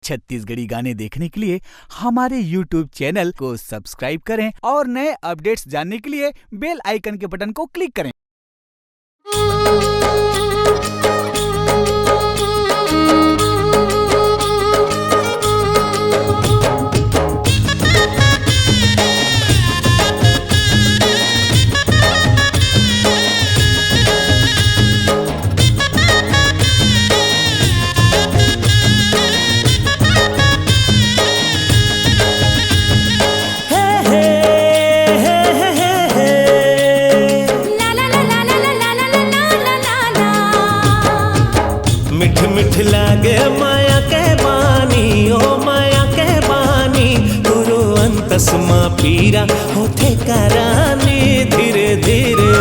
छत्तीसगढ़ी गाने देखने के लिए हमारे YouTube चैनल को सब्सक्राइब करें और नए अपडेट्स जानने के लिए बेल आइकन के बटन को क्लिक करें। मिठ लागे माया के बानी, ओ माया के बानी, गुरु अंतस माँ पीरा होते करानी धीरे धीरे।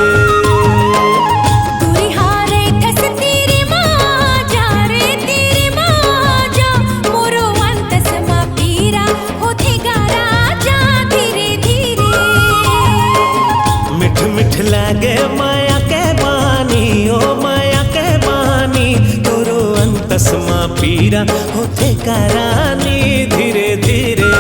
मिठ मिठ लागे माया के बानी, ओ माया के बानी, गुरु अंतस माँ पीरा होते करानी धीरे धीरे।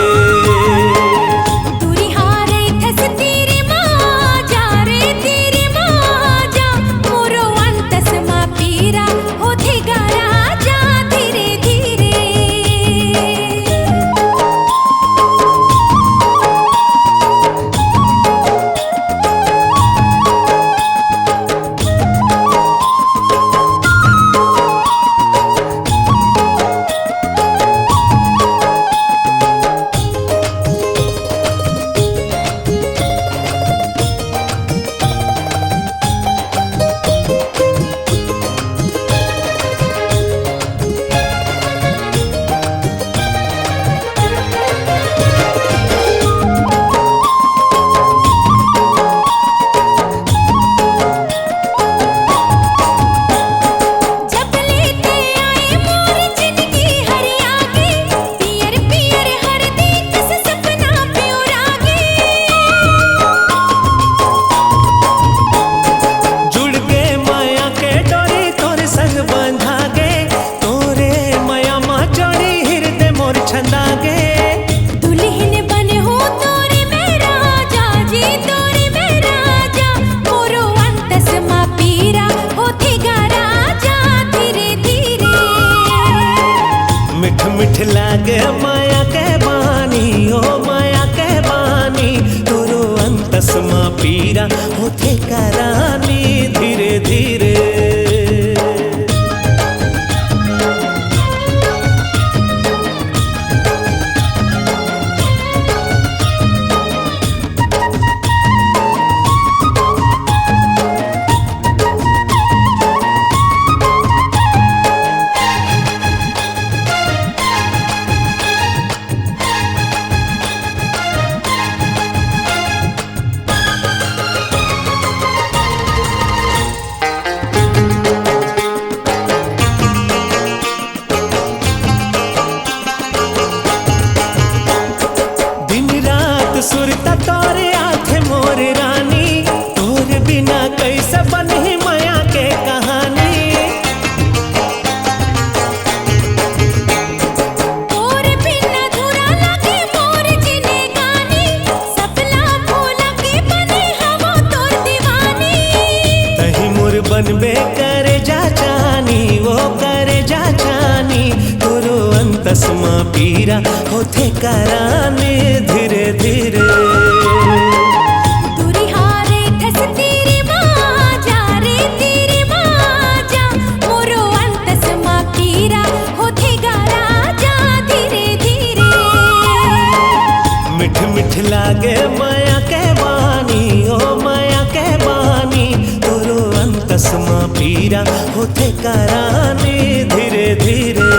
मिठ लागे माया के बानी, ओ माया के बानी, गुरु अंतस माँ पीरा होते करानी धीरे धीरे। सुरता तोरे आखे मोर रानी, तोरे बिना कैसे बनी माया के कहानी। तोरे बिना धुरा लगे मोर जिंदगानी, सपना भूला के बने हम तोर दीवानी। तही मोर बनबे करे जा जानी, वो करे जा जानी, गुरु अंतस माँ पीरा होते करानी धीरे धीरे। मिठ मिठ लागे माया के बानी, ओ माया के बानी, गुरु अंतस माँ पीरा होते करानी धीरे धीरे।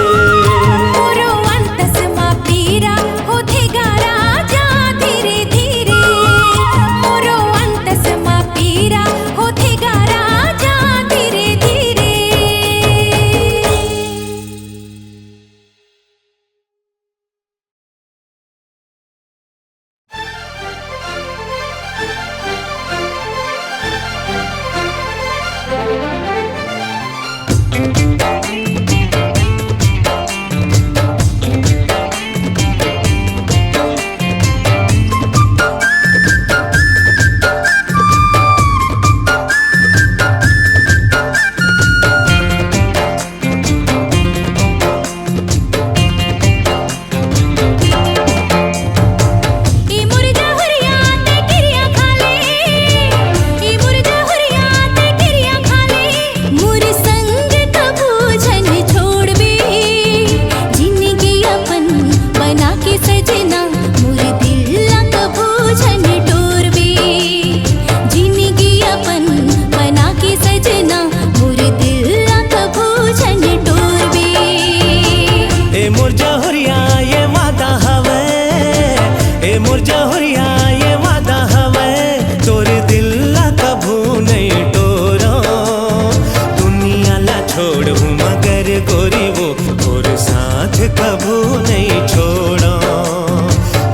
गोरी वो और साथ कभू नहीं छोड़ा।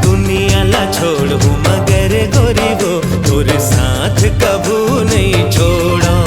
दुनिया ला छोड़ हूँ मगर गोरी वो और साथ कभू नहीं छोड़ा।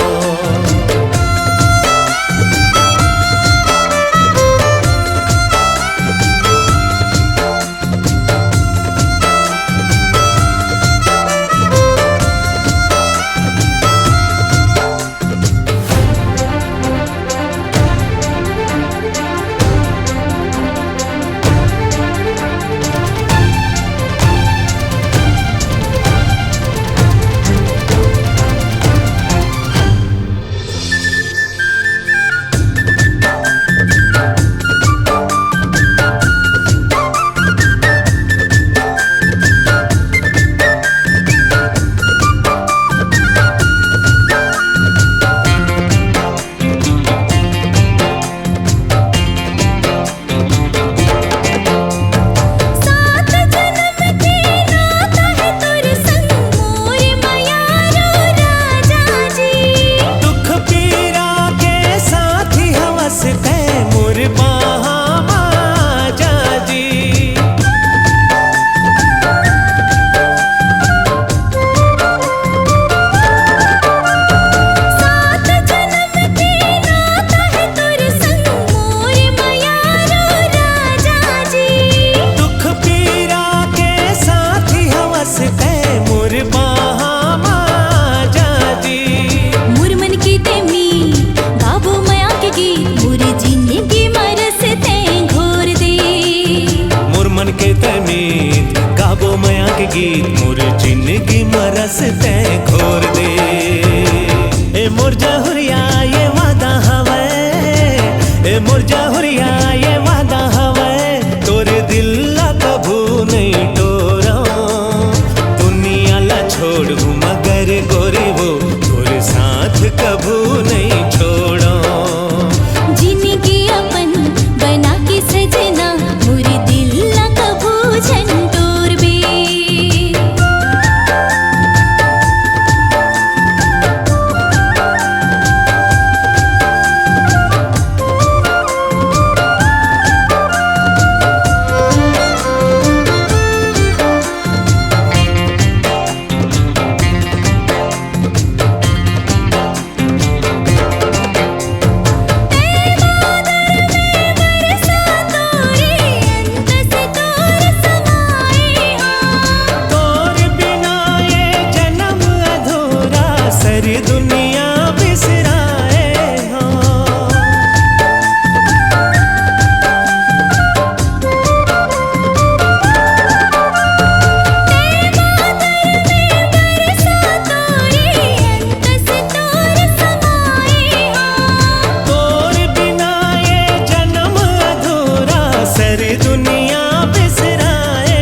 गाबो मया के गीत मोर जिंदगी मरस ते घोर दे। ए मोर जहुरिया ये वादा हवे, ए मोर जहुरिया ये वादा हवे, तोरे दिल ला कभू नहीं टोरा। दुनिया ला छोड़ हूँ मगर गोरी वो तोरे साथ कभू नहीं छोड़ा। जिंदगी अपन बना के सजना मोरे दिल ला कभू झंडोर बे। दुनिया बिसराए हाँ, तोर बिना ये जन्म अधूरा, सारी दुनिया बिसराए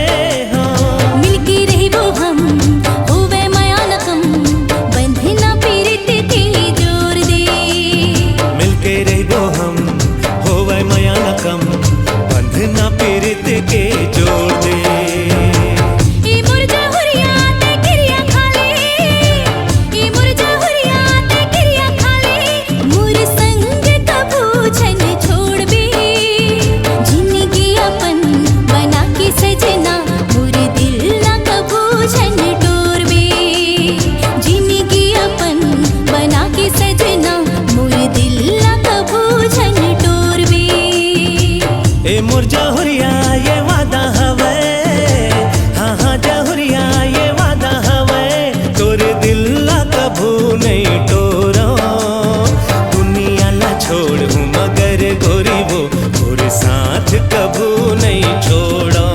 हाँ। मिलके रही वो हम होवे माया न कम, बंधना पीरित के जोर दे। मिलके रहो हम होवे मया न कम, बंधना पीरित के जोड़ दे। ई मोर जहुरिया ते क्रिया खाले, ई मोर जहुरिया ते क्रिया खाले, मोर संग कभू छन छोड़ बे। जिंदगी अपन बना के सजना मोर दिल ला कभू छन टोर बे। जिंदगी अपन बना के सजना मोर दिल ला कभू छन टोर बे। ए मोर जहुरिया ये वादा हवे, हाँ हाँ जहुरिया ये वादा हवे, तोरे दिल ला कभू नहीं टोरा। दुनिया ला छोड़ हूँ मगर गोरी वो तोरे साथ कभू नहीं छोड़ा।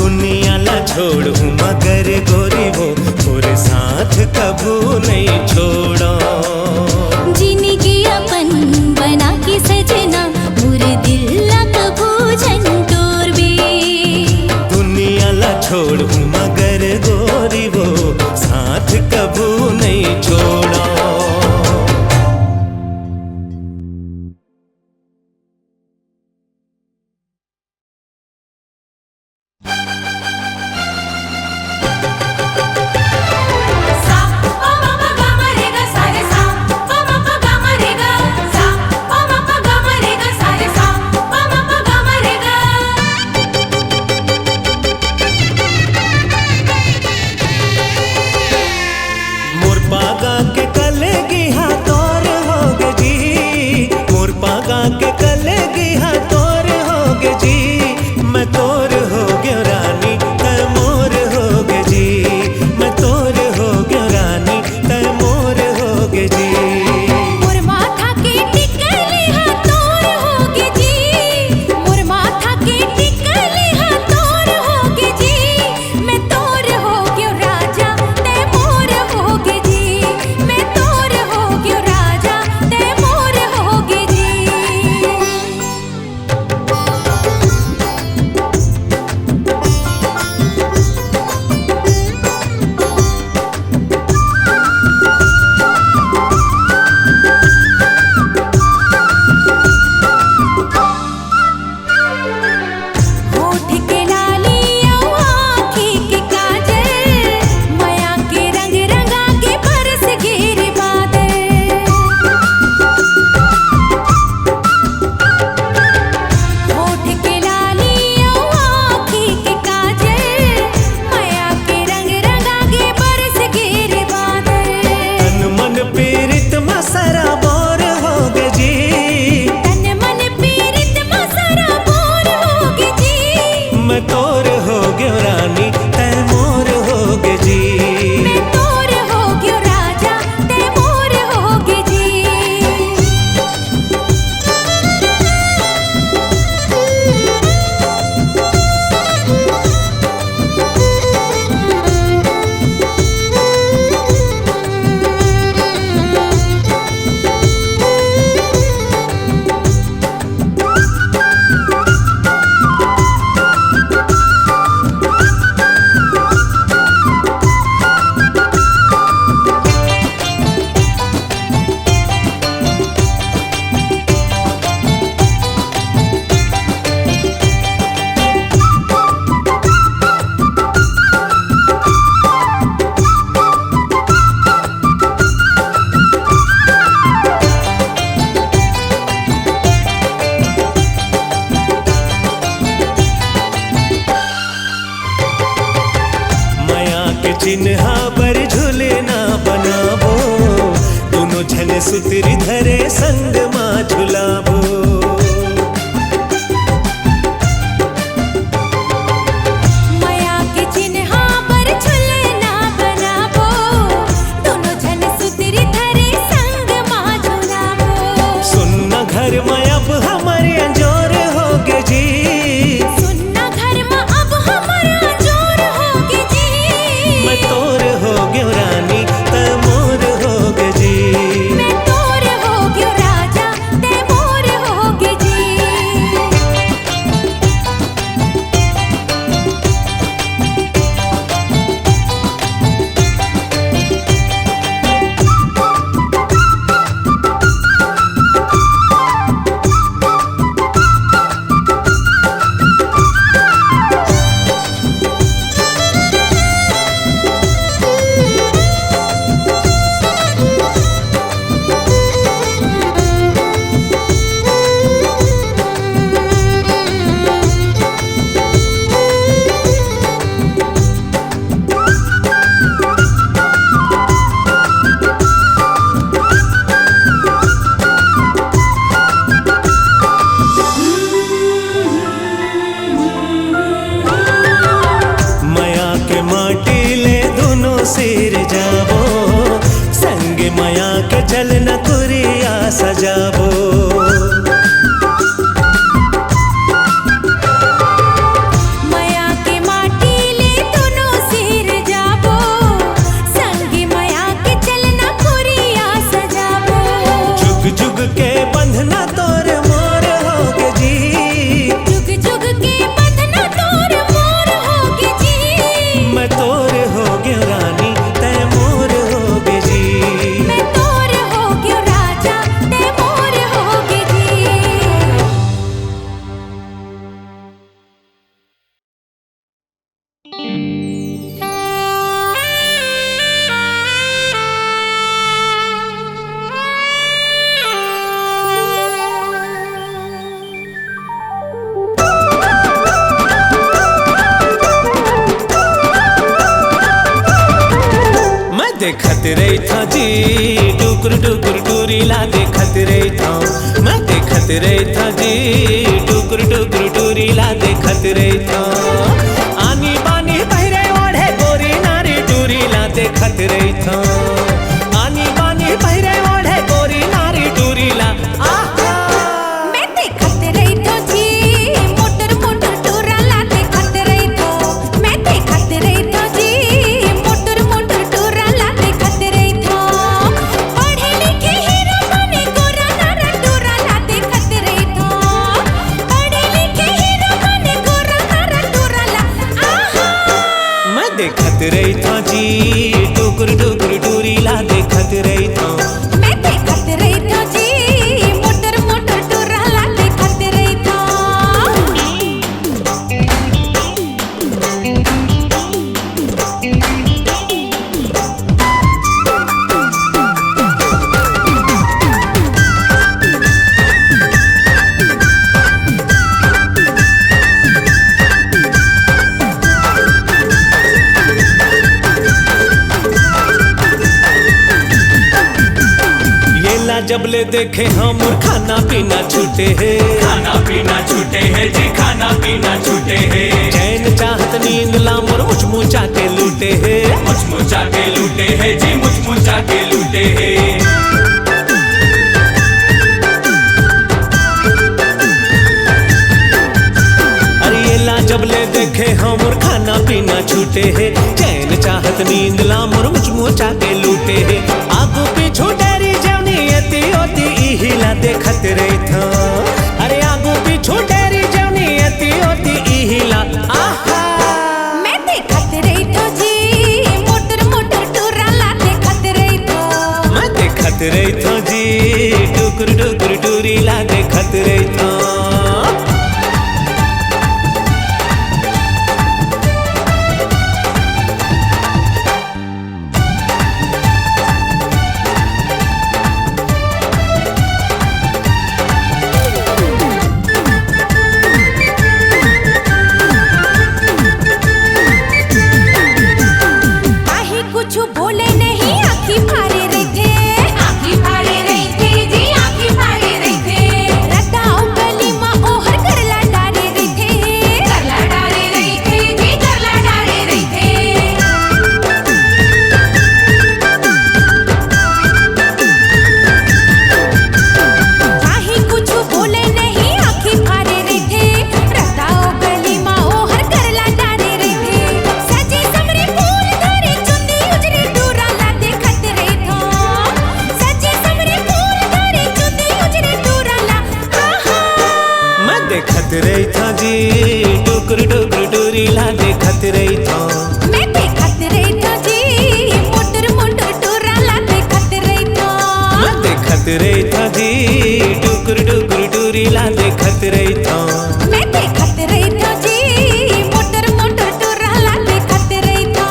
दुनिया ला छोड़ हूँ मगर गोरी वो तोरे साथ कभू नहीं छोड़ा। जिंदगी अपन बना के सजना मोर दिल ला कभू चिन्हा पर झूलना बनाबो दोनों झन सुतरी धरे संग माँ झुलाबो माया के चिन्हा पर झूलना बनाबो दोनों झन सुतरी धरे संग माँ झुलाबो सुनना घर में अब हमारे अंजोर होगे जी सुनना घर में अब हमारा जोर होगे जी मैं तोर होगे रानी तमोर होगे जी मैं तोर होगे राजा ते मोर होगे जी माया के माटी ले दोनों सिर जाबो संग माया के जल न कुरिया सजाबो माया के माटी ले दोनों सिर जाबो संगी माया के चलना कुरिया सजाबो जुग जुग के बंधना तोर मोर होगे जी जुग जुग के बंधना तोर मोर होगे जी मैं तोर होगे रानी तय मोर होगे जी मैं तोर होगे राजा ते मोर होगे जी मैं देखत रही था जी टुकुर टुकुर टूरीला देखत रही था मैं देखत रही था जी टुकुर टुकुर टूरीला देखत रही था आनी बानी बहरे ओढ़े गोरी नारी टूरीला देखत रही था आनी बानी बहरे ओढ़े गोरी नारी टूरीला आहा मैं देखत रही तो जी मोटर मोटर टूराला देखत रही तो मैं देखत रही तो जी मोटर मोटर टूराला देखत रही तो पढ़े लिखे हीरो बने गोरा नारा टूराला देखत रही तो पढ़े लिखे हीरो बने गोरा नारा टूराला आहा मैं देखत रही था जी टुकुर टुकुर टूरीला देखत रही था मैं देखत रही तो जी मोटर मोटर टूराला देखत रही तो जबले देखे हम खाना पीना छूटे है खाना पीना छूटे है जी खाना पीना छूटे है चैन चाहत नींद लामर मुचमुचा के लूटे है मुचमुचा के लूटे है जी मुचमुचा के लूटे है अरे ये ला जबले देखे हम खाना पीना छूटे है चैन चाहत नींद लामर मुचमुचा के लूटे है आगू पीछू डेरी जवनी अति होती इहिला देखत रही था अरे आगू पीछू डेरी जवनी अति होती इहिला आहा मैं देखत रही तो जी मोटर मोटर टूराला देखत रही तो मैं देखत रही था जी टुकुर टुकुर टूरीला देखत रही था देखत रही था जी टुकुर टुकुर टूरीला देखत रही था मैं देखत रही था जी मोटर मोटर टुराला देखत रही था देखत रही था जी टुकुर टुकुर टूरीला देखत रही था मैं देखत रही था जी मोटर मोटर टुराला देखत रही था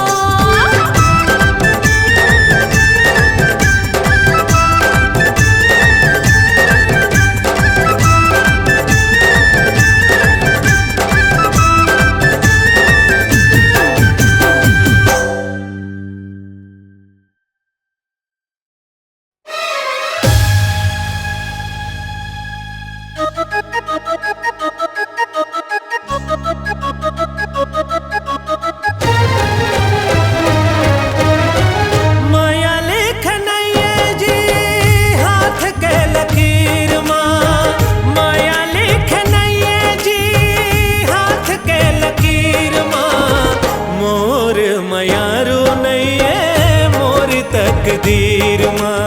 माया लेखनैया जी हाथ के लकीर माँ माया लेखनैया जी हाथ के लकीर माँ मोर मयारू नैये मोर तकदीर माँ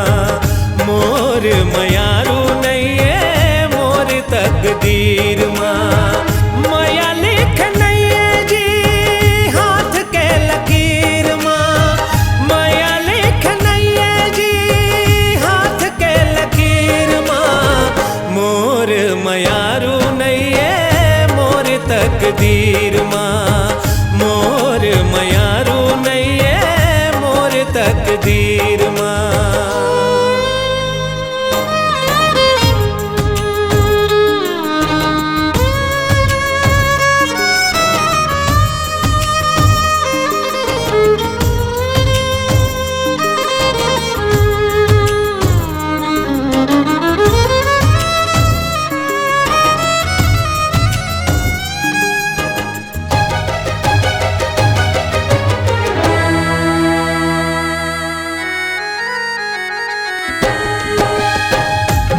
मोर मयारू नैये मोर तकदीर माँ माया लेखनैया जी हाथ के लकीर माँ माया लेखनैया जी हाथ के लकीर माँ मोर मयारू नैये मोर तकदीर माँ मोर मयारू नैये मोर तकदीर माँ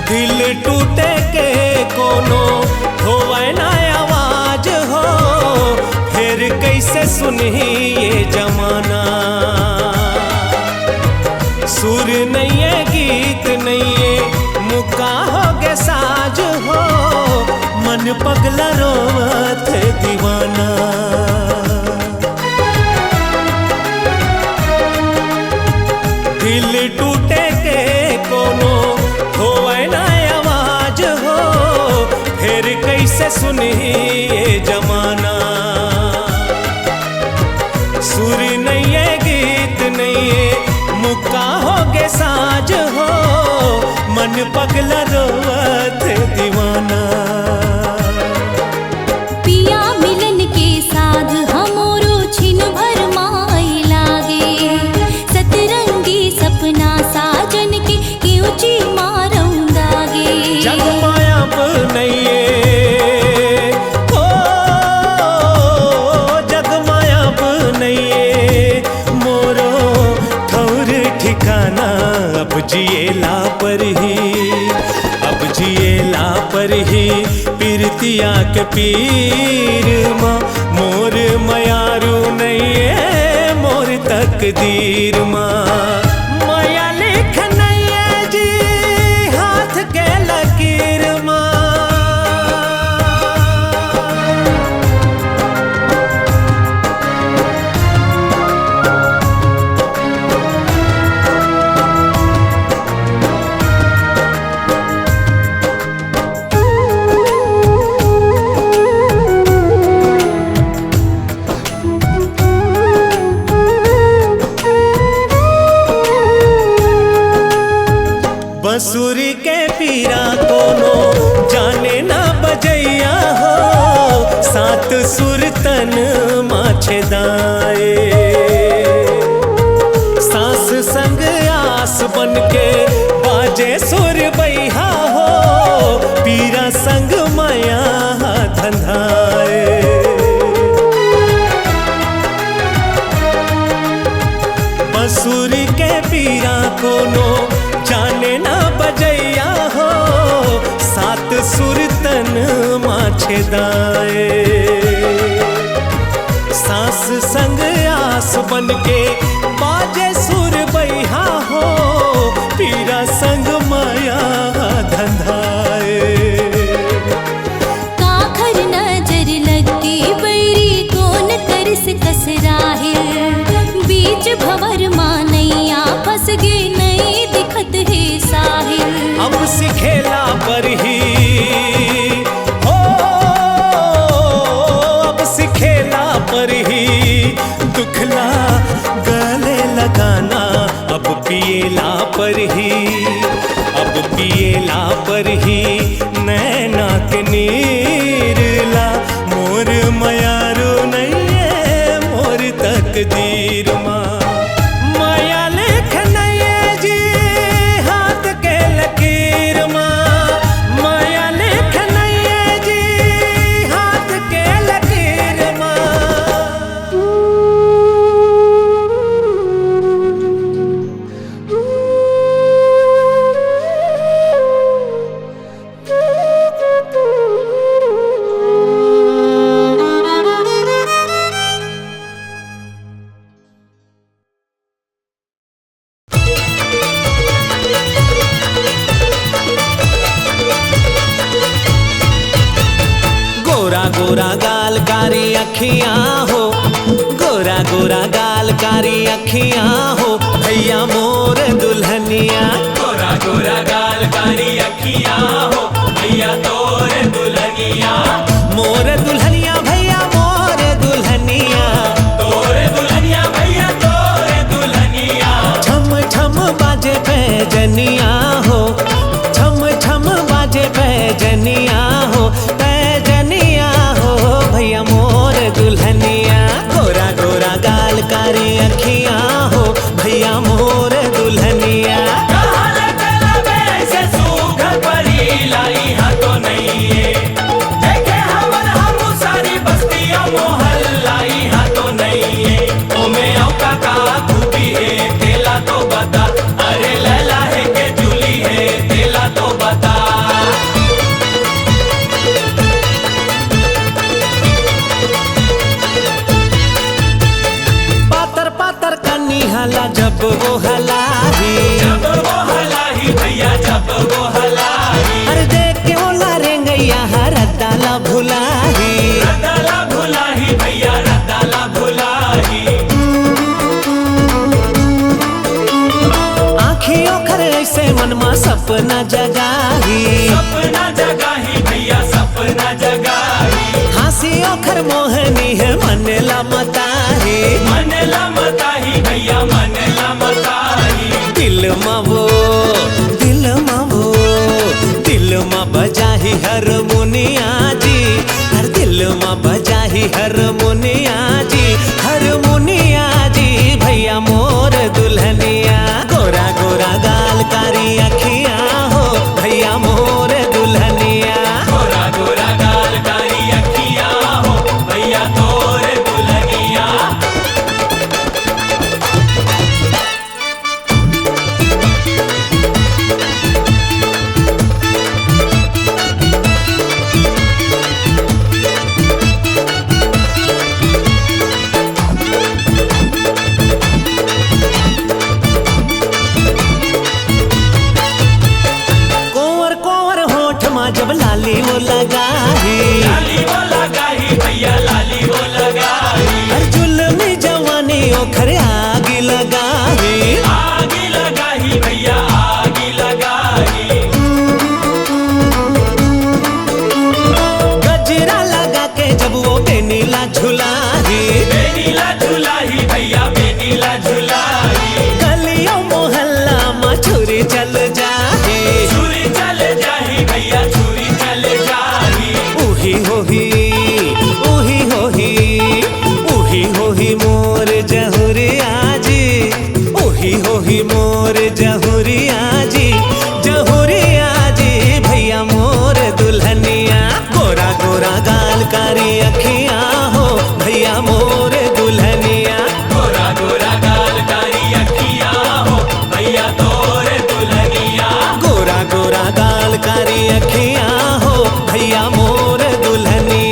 दिल टूटे के कोनो होवे ना आवाज हो फिर कैसे सुनी ये जमाना सुर नहीं है गीत नहीं है मुका हो गे साज हो मन पगला रोवत दीवाना दिल टूटे के कोनो होवे ना आवाज हो फिर कैसे सुनी ये जमाना सुर नहीं है गीत नहीं है मुक्का हो गे साज हो मन पगला रोवत दीवाना पिया मिलन के साथ हमोरो छिन भर माई लागे सतरंगी सपना साजन के ऊंची मारूंगागे जग माया बनइए ओ जग माया बनइए मोरो ठौर ठिकाना अब जिएला पर ही पीरतिया के पीर माँ मोर मयारू नैये मोर तकदीर माँ माया लेखनैया जी हाथ के लकीर माँ बंसुरी के पीरा कोनो जाने ना बजैया हो सात सुर तन माछेदाए सांस संग आस बन के बाजे सुर बैहा हो पीरा संग माया धंधाए बंसुरी के पीरा कोनो जाने ना बजैया हो सात सुर तन माछेदाए सांस संग आस बन के बाजे सुर बैहा हो पीरा संग माया धंधाए का देखला गले लगाना अब पिएला पर ही, अब पिएला पर ही नैना के नीरला। मोर मयारो नैये मोर तकदीर माँ, माया लेख नैये जी हाथ के लकीर माँ, माया लेख नैये जी हाथ के लकीर माँ। गोरा गोरा गाल कारी अखियां हो, गोरा गोरा गाल कारी अखियां हो, भैया मोर दुल्हनिया। गोरा गोरा गाल कारी अखियां हो, भैया तोर दुल्हनिया। मोर दुल्हनिया भैया मोर दुल्हनिया, तोर दुल्हनिया भैया तोर दुल्हनिया। छम छम बाजे पैजनिया हो, छम छम बाजे पैजनिया हो, पैजनिया हो भैया मोर दुल्हनिया। गोरा गोरा गाल कारी अखियां हो, भैया मोर दुल्हनिया। कहाँ ले चला बे ऐसे सूघर परी लाई हा तो नहीं है। देखे हमन हमू सारी बस्तियां मोहल्लाई हा तो नहीं है। ओ में औका का खूबी है तेला तो बता, अरे लैला है के जूली है तेला तो बता। पातर पातर कन्नी हला जब वो हलाही, जब वो हलाही भैया जब वो हलाही। अरे देख के वो लारेंगैया रद्दाला भुलाही, रद्दाला भुलाही भैया रद्दाला भुलाही। आँखियों खर ऐसे मनमा सपना जगाही, सपना जगाही भैया सपना जगाही। हंसियों खर मोहनी है मनला मताही, मनला मताही भैया मनला मताही। दिल में वो दिल में वो दिल में बजाही हारमोनिया जी, हर दिल में बजाही हारमोनिया जी, हारमोनिया जी भैया मोर दुल्हनिया। गोरा गोरा गाल कारी अखियां हो, भैया मोर दुल्हनिया। गोरा गोरा गाल कारी अखियां हो, भैया तोर दुल्हनिया। कोवर कोवर होठ मा जब लाली वो लगाही, लाली वो लगाही भैया लाली वो लगाही। हर जुल्मी जवानी ओखरे आगी लगाही, आगी लगाही भैया आगी लगाही। गजरा लगा के जब वो बेनीला झुलाही, बेनीला झुलाही भैया बेनीला झुलाही। गलियों मोहल्ला में छुरी चल जाही, छुरी चल जाही भैया छुरी चल जाही। उही होही उही होही उही होही मोर जहुरिया जी, उही होही मोर जहुरिया जी, जहुरिया जी भैया मोर दुल्हनिया। गोरा गोरा गाल कारी अखियां हो, भैया मोर दुल्हनिया। गोरा गोरा गाल कारी अखियां हो, भैया तोर दुल्हनिया। गोरा गोरा गाल कारी अखियां हो, भैया मोर दुल्हनिया।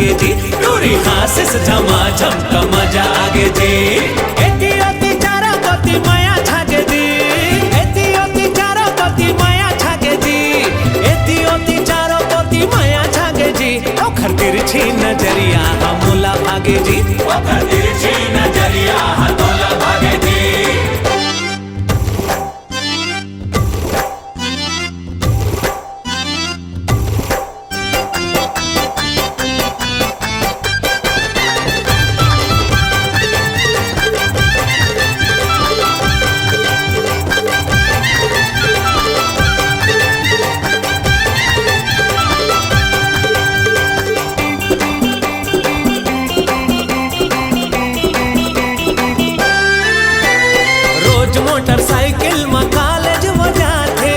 आगे जी टूरी हासिस झमाझम का मजा आगे जी एती ओती चारा पति माया छागे जी एती ओती चारा पति माया छागे जी एती ओती चारो पति माया छागे जी ओखर तिरछी नजरिया हमला भागे जी ओखर तिरछी नजरिया हथोला भागे जी मोटरसाइकिल में कॉलेज वो जाते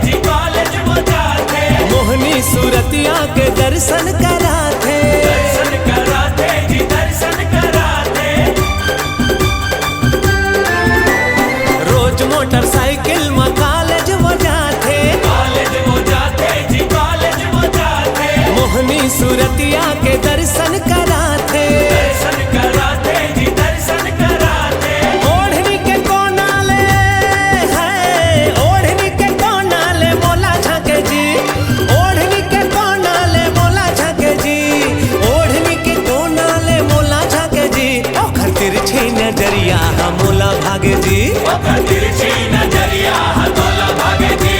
जी कॉलेज वो जाते मोहनी सूरतिया के दर्शन कराते जी दर्शन कराते रोज मोटरसाइकिल में कॉलेज वो जाते जी कॉलेज वो जाते मोहनी सूरतिया के दर्शन कराते जी दर्शन कराते ओढ़नी के कोना ले है ओढ़नी के कोना ले मोला झाके जी ओढ़नी के कोना ले मोला झाके जी ओढ़नी के कोना ले मोला झाके जी ओखर तिरछी नजरिया मोला भागे जी ओखर तिरछी नजरिया हथोला भागे जी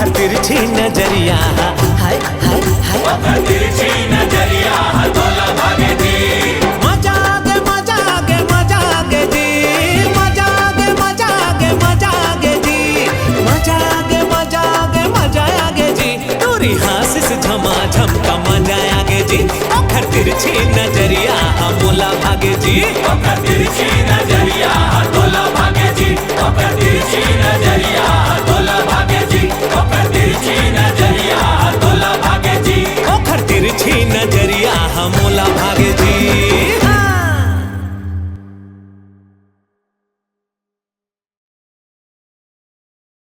नजरिया हाय हाय हाय ओखर तिरछी नजरिया हथोला भागे जी मजा आगे मजा आगे मजा आगे जी मजा आगे मजा आगे मजा आगे जी मजा आगे मजा आगे मजा आगे जी टूरी हासिस झमाझम का मजा आगे जी ओखर तिरछी नजरिया मोला भागे जी ओखर तिरछी नजरिया हथोला भागे जी ओखर तिरछी नजरिया हथोला भागे जी ओखर तिरछी नजरिया